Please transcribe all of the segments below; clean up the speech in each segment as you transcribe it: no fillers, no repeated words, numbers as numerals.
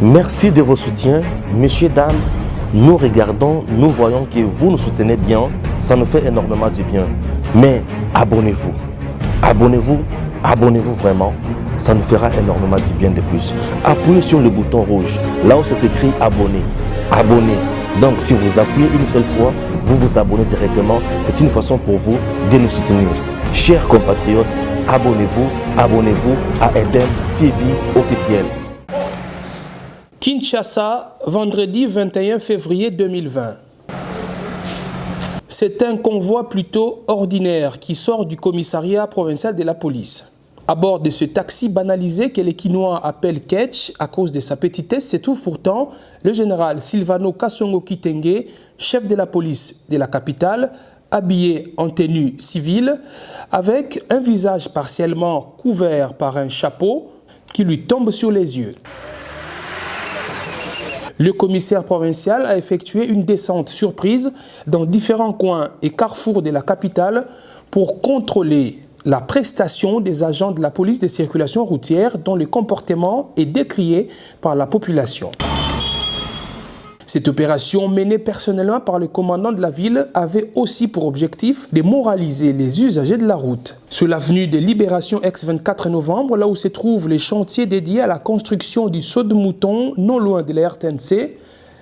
Merci de vos soutiens. Messieurs, dames, nous regardons, nous voyons que vous nous soutenez bien. Ça nous fait énormément du bien. Mais abonnez-vous. Abonnez-vous. Abonnez-vous vraiment. Ça nous fera énormément du bien de plus. Appuyez sur le bouton rouge. Là où c'est écrit abonner. Abonnez. Donc si vous appuyez une seule fois, vous vous abonnez directement. C'est une façon pour vous de nous soutenir. Chers compatriotes, abonnez-vous à Eden TV officiel. Kinshasa, vendredi 21 février 2020. C'est un convoi plutôt ordinaire qui sort du commissariat provincial de la police. À bord de ce taxi banalisé que les Kinois appellent Ketch à cause de sa petitesse se trouve pourtant le général Silvano Kasongo Kitenge, chef de la police de la capitale, habillé en tenue civile, avec un visage partiellement couvert par un chapeau qui lui tombe sur les yeux. Le commissaire provincial a effectué une descente surprise dans différents coins et carrefours de la capitale pour contrôler la prestation des agents de la police de circulation routière dont le comportement est décrié par la population. Cette opération menée personnellement par le commandant de la ville avait aussi pour objectif de moraliser les usagers de la route. Sur l'avenue de Libération ex-24 novembre, là où se trouvent les chantiers dédiés à la construction du saut de mouton non loin de la RTNC,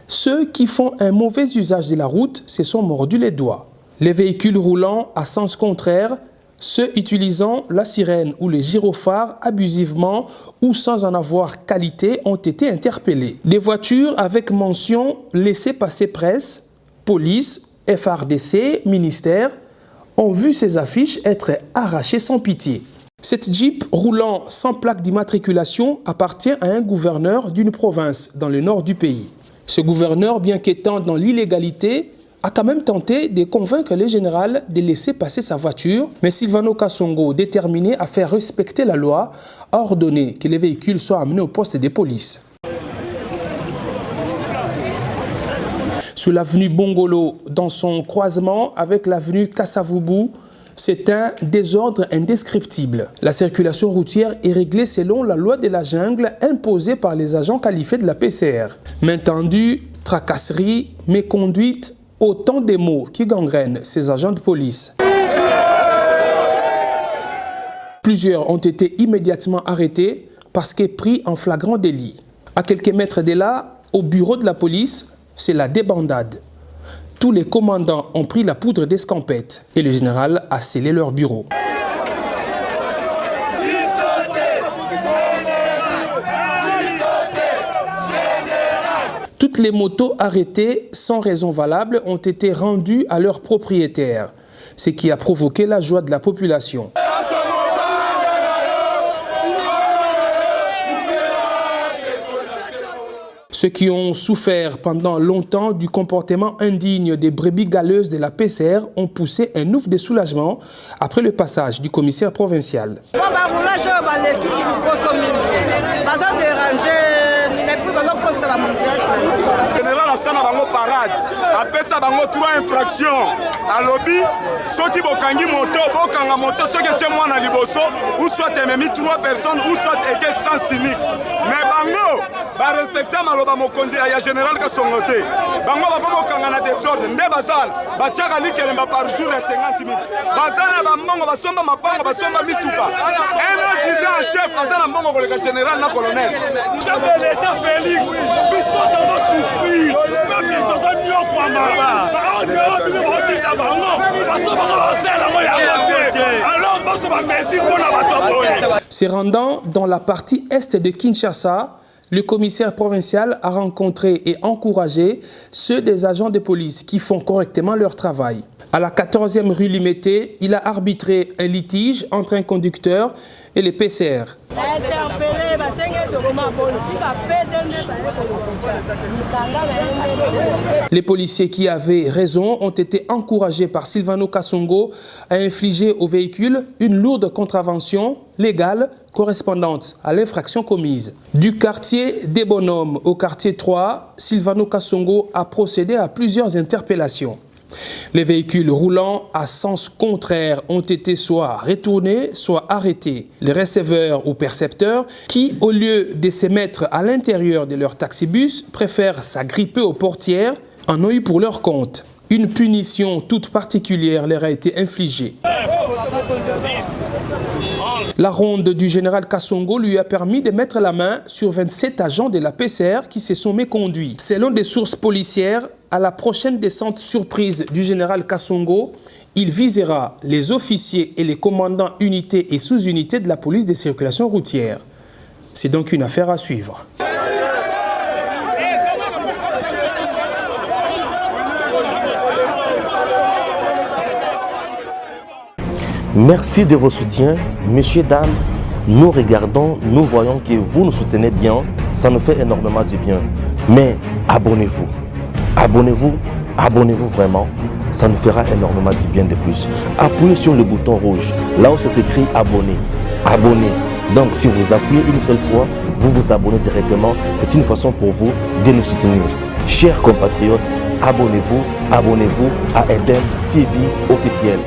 ceux qui font un mauvais usage de la route se sont mordus les doigts. Les véhicules roulant à sens contraire, ceux utilisant la sirène ou les gyrophares abusivement ou sans en avoir qualité ont été interpellés. Des voitures avec mention laissez-passer presse, police, FRDC, ministère ont vu ces affiches être arrachées sans pitié. Cette Jeep roulant sans plaque d'immatriculation appartient à un gouverneur d'une province dans le nord du pays. Ce gouverneur, bien qu'étant dans l'illégalité, a quand même tenté de convaincre le général de laisser passer sa voiture, mais Silvano Kasongo, déterminé à faire respecter la loi, a ordonné que les véhicules soient amenés au poste de police. Sur l'avenue Bongolo, dans son croisement avec l'avenue Kassavubu, c'est un désordre indescriptible. La circulation routière est réglée selon la loi de la jungle imposée par les agents qualifiés de la PCR. Main tendue, tracasserie, méconduite, autant de mots qui gangrènent ces agents de police. Plusieurs ont été immédiatement arrêtés parce que pris en flagrant délit. À quelques mètres de là, au bureau de la police, c'est la débandade. Tous les commandants ont pris la poudre d'escampette et le général a scellé leur bureau. Toutes les motos arrêtées sans raison valable ont été rendues à leurs propriétaires, ce qui a provoqué la joie de la population. Ceux qui ont souffert pendant longtemps du comportement indigne des brebis galeuses de la PCR ont poussé un ouf de soulagement après le passage du commissaire provincial. Général asana bango parade apesa bango 3 infractions alobi soki bokangi moto bokanga moto soki tie mwana liboso ou soit ememi 3 personnes ou soit égal sans cynique mais bango ba respecter maloba mokonzi ya général Kasongo te bango bakokanga na désordre nde bazana batiaka likelemba par jour ya 50 000 bazana ba mbongo basomba mapango basomba mituka un adjudant chef azana mbongo koleka général na colonel chef de l'état Félix biso tozo souffrir même tozo nyokwama ba bino botika bango façon bango basela mo ya mote alors boso ba merci pona bato boye. Se rendant dans la partie est de Kinshasa, le commissaire provincial a rencontré et encouragé ceux des agents de police qui font correctement leur travail. À la 14e rue Limété, il a arbitré un litige entre un conducteur et les PCR. Les policiers qui avaient raison ont été encouragés par Silvano Kasongo à infliger au véhicule une lourde contravention légale correspondante à l'infraction commise. Du quartier des Bonhommes au quartier 3, Silvano Kasongo a procédé à plusieurs interpellations. Les véhicules roulant à sens contraire ont été soit retournés, soit arrêtés. Les receveurs ou percepteurs qui, au lieu de se mettre à l'intérieur de leur taxibus, préfèrent s'agripper aux portières en ont eu pour leur compte. Une punition toute particulière leur a été infligée. La ronde du général Kassongo lui a permis de mettre la main sur 27 agents de la PCR qui se sont méconduits. Selon des sources policières, à la prochaine descente surprise du général Kassongo, il visera les officiers et les commandants unités et sous-unités de la police des circulations routières. C'est donc une affaire à suivre. Merci de vos soutiens. Messieurs, dames, nous regardons, nous voyons que vous nous soutenez bien. Ça nous fait énormément du bien. Mais abonnez-vous. Abonnez-vous. Abonnez-vous vraiment. Ça nous fera énormément du bien de plus. Appuyez sur le bouton rouge, là où c'est écrit abonner. Abonnez. Donc si vous appuyez une seule fois, vous vous abonnez directement. C'est une façon pour vous de nous soutenir. Chers compatriotes, abonnez-vous à Edem TV officiel.